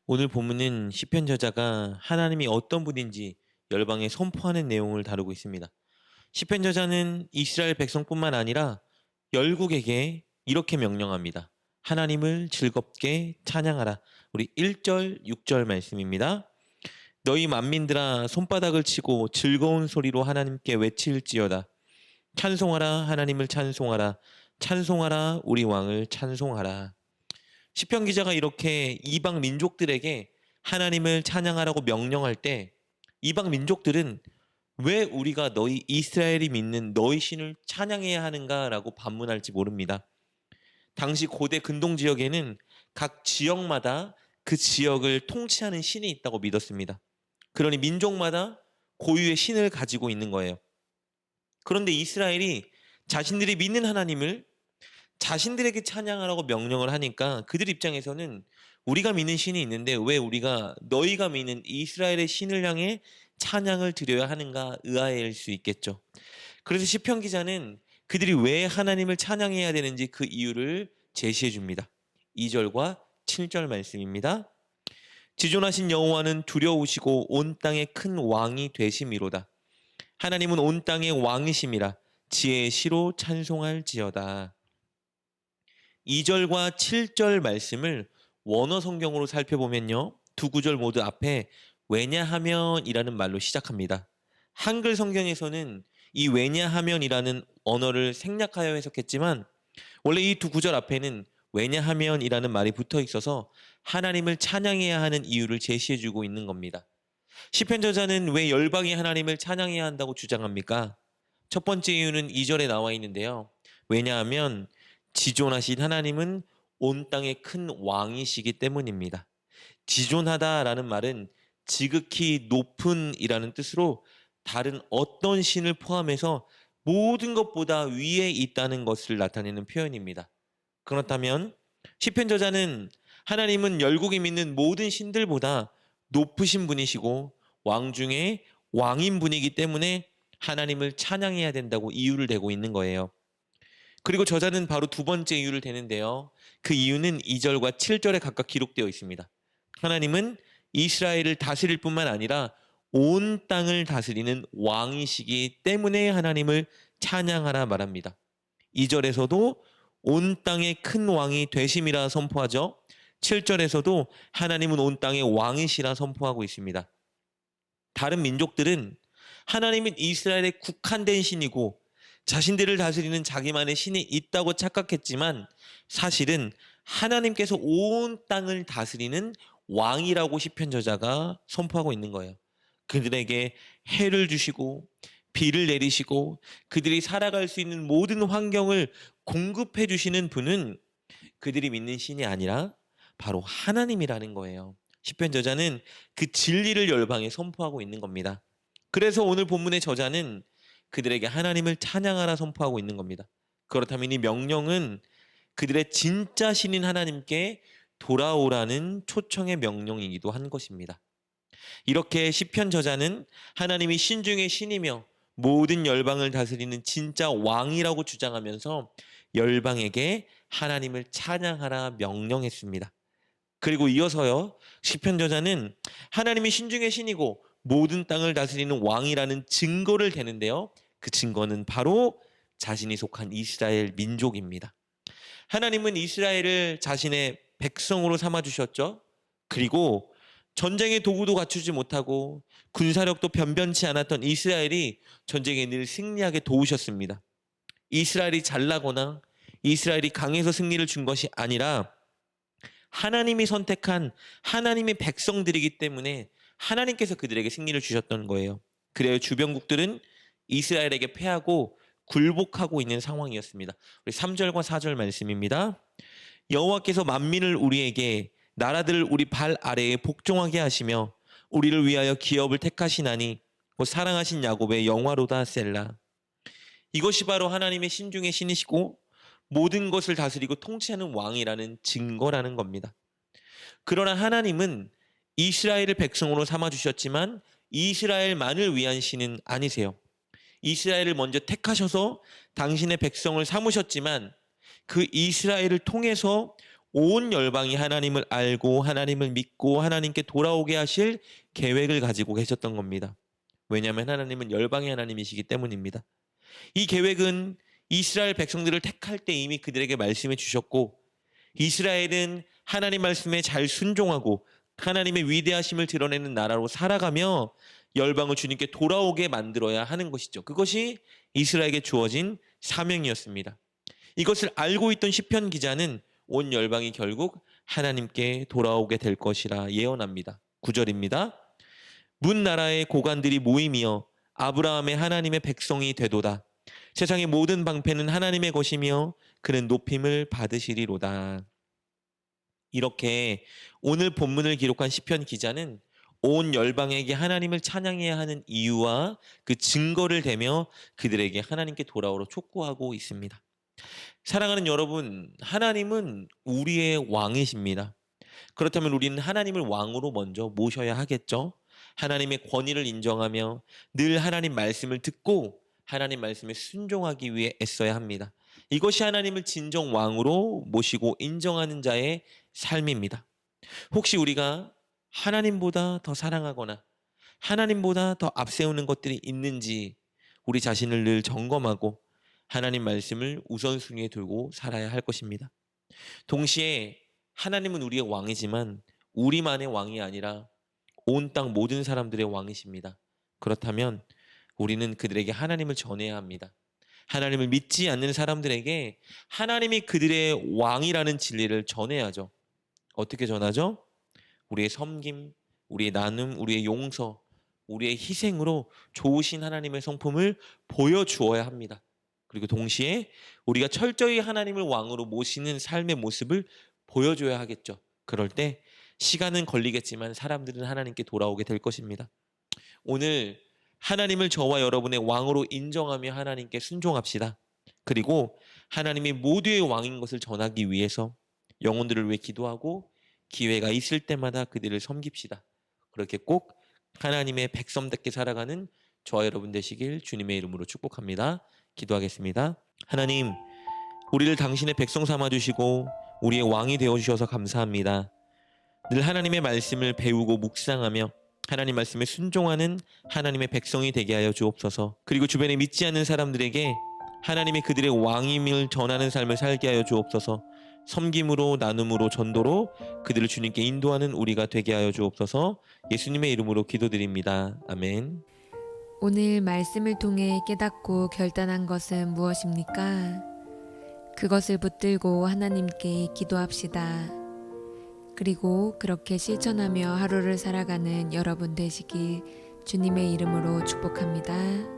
오늘 본문은 시편 저자가 하나님이 어떤 분인지 열방에 선포하는 내용을 다루고 있습니다. 시편 저자는 이스라엘 백성뿐만 아니라 열국에게 이렇게 명령합니다. 하나님을 즐겁게 찬양하라. 우리 1절, 6절 말씀입니다. 너희 만민들아 손바닥을 치고 즐거운 소리로 하나님께 외칠지어다. 찬송하라 하나님을 찬송하라. 찬송하라 우리 왕을 찬송하라. 시편 기자가 이렇게 이방 민족들에게 하나님을 찬양하라고 명령할 때 이방 민족들은 왜 우리가 너희 이스라엘이 믿는 너희 신을 찬양해야 하는가라고 반문할지 모릅니다. 당시 고대 근동 지역에는 각 지역마다 그 지역을 통치하는 신이 있다고 믿었습니다. 그러니 민족마다 고유의 신을 가지고 있는 거예요. 그런데 이스라엘이 자신들이 믿는 하나님을 자신들에게 찬양하라고 명령을 하니까 그들 입장에서는 우리가 믿는 신이 있는데 왜 우리가 너희가 믿는 이스라엘의 신을 향해 찬양을 드려야 하는가 의아해할 수 있겠죠. 그래서 시편 기자는 그들이 왜 하나님을 찬양해야 되는지 그 이유를 제시해 줍니다. 2절과 7절 말씀입니다. 지존하신 여호와는 두려우시고 온 땅의 큰 왕이 되심이로다. 하나님은 온 땅의 왕이심이라 지혜의 시로 찬송할지어다. 2절과 7절 말씀을 원어 성경으로 살펴보면요. 두 구절 모두 앞에 왜냐하면이라는 말로 시작합니다. 한글 성경에서는 이 왜냐하면이라는 언어를 생략하여 해석했지만 원래 이 두 구절 앞에는 왜냐하면이라는 말이 붙어 있어서 하나님을 찬양해야 하는 이유를 제시해주고 있는 겁니다. 시편 저자는 왜 열방이 하나님을 찬양해야 한다고 주장합니까? 첫 번째 이유는 2절에 나와 있는데요. 왜냐하면 지존하신 하나님은 온 땅의 큰 왕이시기 때문입니다. 지존하다라는 말은 지극히 높은 이라는 뜻으로 다른 어떤 신을 포함해서 모든 것보다 위에 있다는 것을 나타내는 표현입니다. 그렇다면 시편 저자는 하나님은 열국이 믿는 모든 신들보다 높으신 분이시고 왕 중에 왕인 분이기 때문에 하나님을 찬양해야 된다고 이유를 대고 있는 거예요. 그리고 저자는 바로 두 번째 이유를 대는데요. 그 이유는 2절과 7절에 각각 기록되어 있습니다. 하나님은 이스라엘을 다스릴 뿐만 아니라 온 땅을 다스리는 왕이시기 때문에 하나님을 찬양하라 말합니다. 2절에서도 온 땅의 큰 왕이 되심이라 선포하죠. 7절에서도 하나님은 온 땅의 왕이시라 선포하고 있습니다. 다른 민족들은 하나님은 이스라엘에 국한된 신이고 자신들을 다스리는 자기만의 신이 있다고 착각했지만 사실은 하나님께서 온 땅을 다스리는 왕이라고 시편 저자가 선포하고 있는 거예요. 그들에게 해를 주시고 비를 내리시고 그들이 살아갈 수 있는 모든 환경을 공급해 주시는 분은 그들이 믿는 신이 아니라 바로 하나님이라는 거예요. 시편 저자는 그 진리를 열방에 선포하고 있는 겁니다. 그래서 오늘 본문의 저자는 그들에게 하나님을 찬양하라 선포하고 있는 겁니다. 그렇다면 이 명령은 그들의 진짜 신인 하나님께 돌아오라는 초청의 명령이기도 한 것입니다. 이렇게 시편 저자는 하나님이 신 중의 신이며 모든 열방을 다스리는 진짜 왕이라고 주장하면서 열방에게 하나님을 찬양하라 명령했습니다. 그리고 이어서요, 시편 저자는 하나님이 신 중의 신이고 모든 땅을 다스리는 왕이라는 증거를 대는데요. 그 증거는 바로 자신이 속한 이스라엘 민족입니다. 하나님은 이스라엘을 자신의 백성으로 삼아주셨죠. 그리고 전쟁의 도구도 갖추지 못하고 군사력도 변변치 않았던 이스라엘이 전쟁에 늘 승리하게 도우셨습니다. 이스라엘이 잘나거나 이스라엘이 강해서 승리를 준 것이 아니라 하나님이 선택한 하나님의 백성들이기 때문에 하나님께서 그들에게 승리를 주셨던 거예요. 그래요, 주변국들은 이스라엘에게 패하고 굴복하고 있는 상황이었습니다. 우리 3절과 4절 말씀입니다. 여호와께서 만민을 우리에게 나라들을 우리 발 아래에 복종하게 하시며 우리를 위하여 기업을 택하시나니 곧 사랑하신 야곱의 영화로다 셀라. 이것이 바로 하나님의 신중의 신이시고 모든 것을 다스리고 통치하는 왕이라는 증거라는 겁니다. 그러나 하나님은 이스라엘을 백성으로 삼아주셨지만 이스라엘만을 위한 신은 아니세요. 이스라엘을 먼저 택하셔서 당신의 백성을 삼으셨지만 그 이스라엘을 통해서 온 열방이 하나님을 알고 하나님을 믿고 하나님께 돌아오게 하실 계획을 가지고 계셨던 겁니다. 왜냐하면 하나님은 열방의 하나님이시기 때문입니다. 이 계획은 이스라엘 백성들을 택할 때 이미 그들에게 말씀해 주셨고, 이스라엘은 하나님 말씀에 잘 순종하고 하나님의 위대하심을 드러내는 나라로 살아가며 열방을 주님께 돌아오게 만들어야 하는 것이죠. 그것이 이스라엘에게 주어진 사명이었습니다. 이것을 알고 있던 시편 기자는 온 열방이 결국 하나님께 돌아오게 될 것이라 예언합니다. 9절입니다. 문 나라의 고관들이 모임이여 아브라함의 하나님의 백성이 되도다. 세상의 모든 방패는 하나님의 것이며 그는 높임을 받으시리로다. 이렇게 오늘 본문을 기록한 시편 기자는 온 열방에게 하나님을 찬양해야 하는 이유와 그 증거를 대며 그들에게 하나님께 돌아오러 촉구하고 있습니다. 사랑하는 여러분, 하나님은 우리의 왕이십니다. 그렇다면 우리는 하나님을 왕으로 먼저 모셔야 하겠죠. 하나님의 권위를 인정하며 늘 하나님 말씀을 듣고 하나님 말씀에 순종하기 위해 애써야 합니다. 이것이 하나님을 진정 왕으로 모시고 인정하는 자의 삶입니다. 혹시 우리가 하나님보다 더 사랑하거나 하나님보다 더 앞세우는 것들이 있는지 우리 자신을 늘 점검하고 하나님 말씀을 우선순위에 두고 살아야 할 것입니다. 동시에 하나님은 우리의 왕이지만 우리만의 왕이 아니라 온 땅 모든 사람들의 왕이십니다. 그렇다면 우리는 그들에게 하나님을 전해야 합니다. 하나님을 믿지 않는 사람들에게 하나님이 그들의 왕이라는 진리를 전해야죠. 어떻게 전하죠? 우리의 섬김, 우리의 나눔, 우리의 용서, 우리의 희생으로 좋으신 하나님의 성품을 보여주어야 합니다. 그리고 동시에 우리가 철저히 하나님을 왕으로 모시는 삶의 모습을 보여줘야 하겠죠. 그럴 때 시간은 걸리겠지만 사람들은 하나님께 돌아오게 될 것입니다. 오늘 하나님을 저와 여러분의 왕으로 인정하며 하나님께 순종합시다. 그리고 하나님이 모두의 왕인 것을 전하기 위해서 영혼들을 위해 기도하고 기회가 있을 때마다 그들을 섬깁시다. 그렇게 꼭 하나님의 백성답게 살아가는 저와 여러분 되시길 주님의 이름으로 축복합니다. 기도하겠습니다. 하나님, 우리를 당신의 백성 삼아주시고 우리의 왕이 되어주셔서 감사합니다. 늘 하나님의 말씀을 배우고 묵상하며 하나님 말씀에 순종하는 하나님의 백성이 되게 하여 주옵소서. 그리고 주변에 믿지 않는 사람들에게 하나님이 그들의 왕임을 전하는 삶을 살게 하여 주옵소서. 섬김으로 나눔으로 전도로 그들을 주님께 인도하는 우리가 되게 하여 주옵소서. 예수님의 이름으로 기도드립니다. 아멘. 오늘 말씀을 통해 깨닫고 결단한 것은 무엇입니까? 그것을 붙들고 하나님께 기도합시다. 그리고 그렇게 실천하며 하루를 살아가는 여러분 되시길 주님의 이름으로 축복합니다.